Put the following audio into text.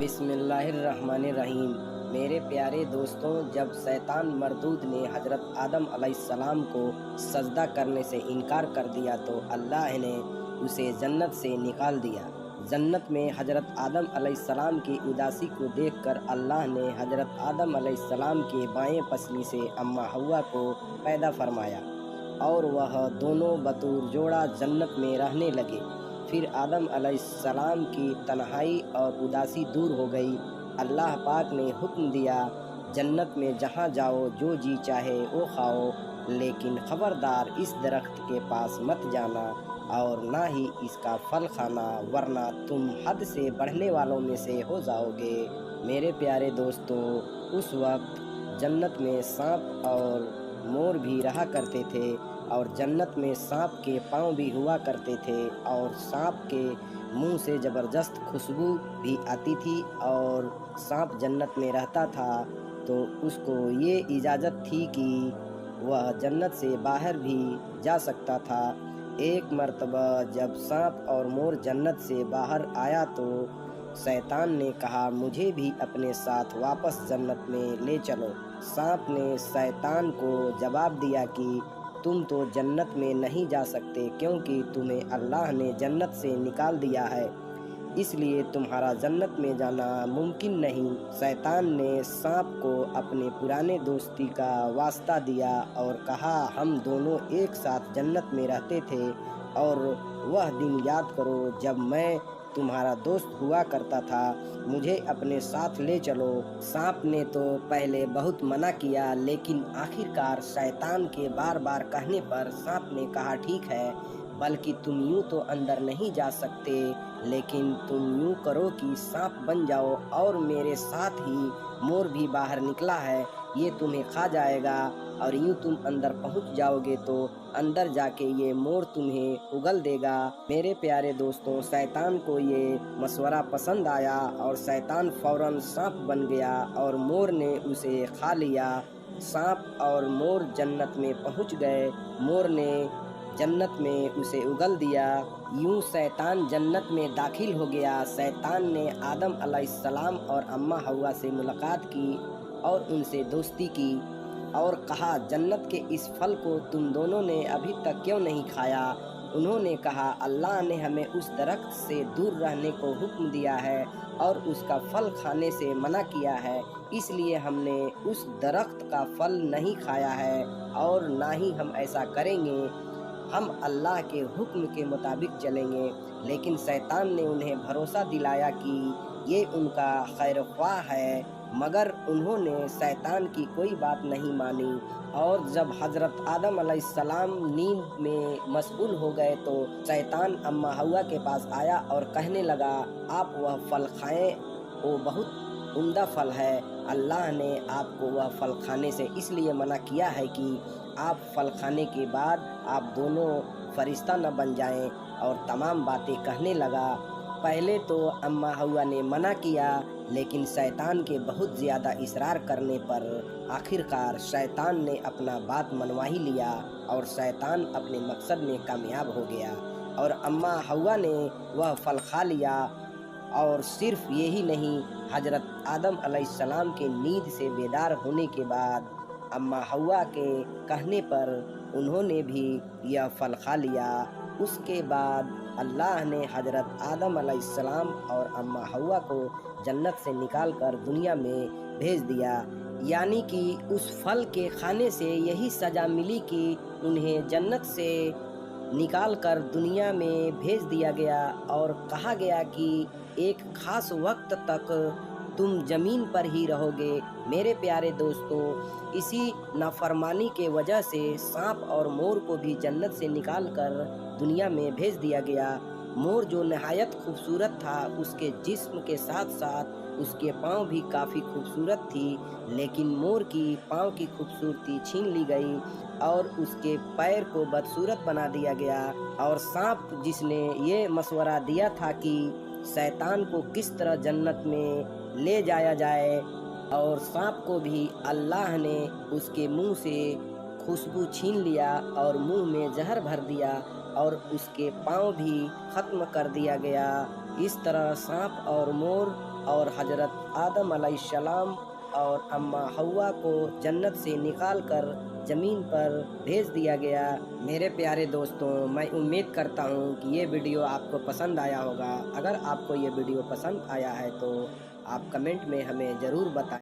بسم اللہ الرحمن الرحیم۔ میرے پیارے دوستوں، جب شیطان مردود نے حضرت آدم علیہ السلام کو سجدہ کرنے سے انکار کر دیا تو اللہ نے اسے جنت سے نکال دیا۔ جنت میں حضرت آدم علیہ السلام کی اداسی کو دیکھ کر اللہ نے حضرت آدم علیہ السلام کے بائیں پسلی سے اماں حوا کو پیدا فرمایا اور وہ دونوں بطور جوڑا جنت میں رہنے لگے۔ پھر آدم علیہ السلام کی تنہائی اور اداسی دور ہو گئی۔ اللہ پاک نے حکم دیا، جنت میں جہاں جاؤ جو جی چاہے وہ کھاؤ، لیکن خبردار اس درخت کے پاس مت جانا اور نہ ہی اس کا پھل کھانا، ورنہ تم حد سے بڑھنے والوں میں سے ہو جاؤ گے۔ میرے پیارے دوستوں، اس وقت جنت میں سانپ اور مور بھی رہا کرتے تھے، اور جنت میں سانپ کے پاؤں بھی ہوا کرتے تھے، اور سانپ کے منہ سے زبردست خوشبو بھی آتی تھی، اور سانپ جنت میں رہتا تھا تو اس کو یہ اجازت تھی کہ وہ جنت سے باہر بھی جا سکتا تھا۔ ایک مرتبہ جب سانپ اور مور جنت سے باہر آیا تو شیطان نے کہا، مجھے بھی اپنے ساتھ واپس جنت میں لے چلو۔ سانپ نے شیطان کو جواب دیا کہ تم تو جنت میں نہیں جا سکتے، کیونکہ تمہیں اللہ نے جنت سے نکال دیا ہے، اس لیے تمہارا جنت میں جانا ممکن نہیں۔ شیطان نے سانپ کو اپنے پرانے دوستی کا واسطہ دیا اور کہا، ہم دونوں ایک ساتھ جنت میں رہتے تھے، اور وہ دن یاد کرو جب میں تمہارا دوست ہوا کرتا تھا، مجھے اپنے ساتھ لے چلو۔ سانپ نے تو پہلے بہت منع کیا، لیکن آخر کار شیطان کے بار بار کہنے پر سانپ نے کہا، ٹھیک ہے، بلکہ تم یوں تو اندر نہیں جا سکتے، لیکن تم یوں کرو کہ سانپ بن جاؤ اور میرے ساتھ ہی مور بھی باہر نکلا ہے، یہ تمہیں کھا جائے گا، اور یوں تم اندر پہنچ جاؤ گے تو اندر جا کے یہ مور تمہیں اگل دے گا۔ میرے پیارے دوستوں، شیطان کو یہ مشورہ پسند آیا اور شیطان فوراً سانپ بن گیا اور مور نے اسے کھا لیا۔ سانپ اور مور جنت میں پہنچ گئے، مور نے جنت میں اسے اگل دیا۔ یوں شیطان جنت میں داخل ہو گیا۔ شیطان نے آدم علیہ السلام اور اماں حوا سے ملاقات کی اور ان سے دوستی کی اور کہا، جنت کے اس پھل کو تم دونوں نے ابھی تک کیوں نہیں کھایا؟ انہوں نے کہا، اللہ نے ہمیں اس درخت سے دور رہنے کو حکم دیا ہے اور اس کا پھل کھانے سے منع کیا ہے، اس لیے ہم نے اس درخت کا پھل نہیں کھایا ہے اور نہ ہی ہم ایسا کریں گے، ہم اللہ کے حکم کے مطابق چلیں گے۔ لیکن شیطان نے انہیں بھروسہ دلایا کہ یہ ان کا خیر خواہ ہے، مگر انہوں نے شیطان کی کوئی بات نہیں مانی، اور جب حضرت آدم علیہ السلام نیند میں مشغول ہو گئے تو شیطان اماں حوا کے پاس آیا اور کہنے لگا، آپ وہ پھل کھائیں، وہ بہت عمدہ پھل ہے، اللہ نے آپ کو وہ پھل کھانے سے اس لیے منع کیا ہے کہ آپ پھل کھانے کے بعد آپ دونوں فرشتہ نہ بن جائیں، اور تمام باتیں کہنے لگا۔ پہلے تو اماں حوا نے منع کیا، لیکن شیطان کے بہت زیادہ اصرار کرنے پر آخر کار شیطان نے اپنا بات منوا ہی لیا اور شیطان اپنے مقصد میں کامیاب ہو گیا، اور اماں حوا نے وہ پھل کھا لیا۔ اور صرف یہی نہیں، حضرت آدم علیہ السلام کے نیند سے بیدار ہونے کے بعد اماں حوا کے کہنے پر انہوں نے بھی یہ پھل کھا لیا۔ اس کے بعد اللہ نے حضرت آدم علیہ السلام اور اماں حوا کو جنت سے نکال کر دنیا میں بھیج دیا، یعنی کہ اس پھل کے کھانے سے یہی سزا ملی کہ انہیں جنت سے نکال کر دنیا میں بھیج دیا گیا اور کہا گیا کہ ایک خاص وقت تک تم زمین پر ہی رہو گے۔ میرے پیارے دوستوں، اسی نافرمانی کے وجہ سے سانپ اور مور کو بھی جنت سے نکال کر دنیا میں بھیج دیا گیا۔ مور جو نہایت خوبصورت تھا، اس کے جسم کے ساتھ ساتھ اس کے پاؤں بھی کافی خوبصورت تھی، لیکن مور کی پاؤں کی خوبصورتی چھین لی گئی اور اس کے پیر کو بدصورت بنا دیا گیا۔ اور سانپ جس نے یہ مشورہ دیا تھا کہ شیطان کو کس طرح جنت میں لے جایا جائے، اور سانپ کو بھی اللہ نے اس کے منہ سے خوشبو چھین لیا اور منہ میں زہر بھر دیا اور اس کے پاؤں بھی ختم کر دیا گیا۔ اس طرح سانپ اور مور اور حضرت آدم علیہ السلام اور اماں حوا کو جنت سے نکال کر زمین پر بھیج دیا گیا۔ میرے پیارے دوستوں، میں امید کرتا ہوں کہ یہ ویڈیو آپ کو پسند آیا ہوگا۔ اگر آپ کو یہ ویڈیو پسند آیا ہے تو آپ کمنٹ میں ہمیں ضرور بتائیں۔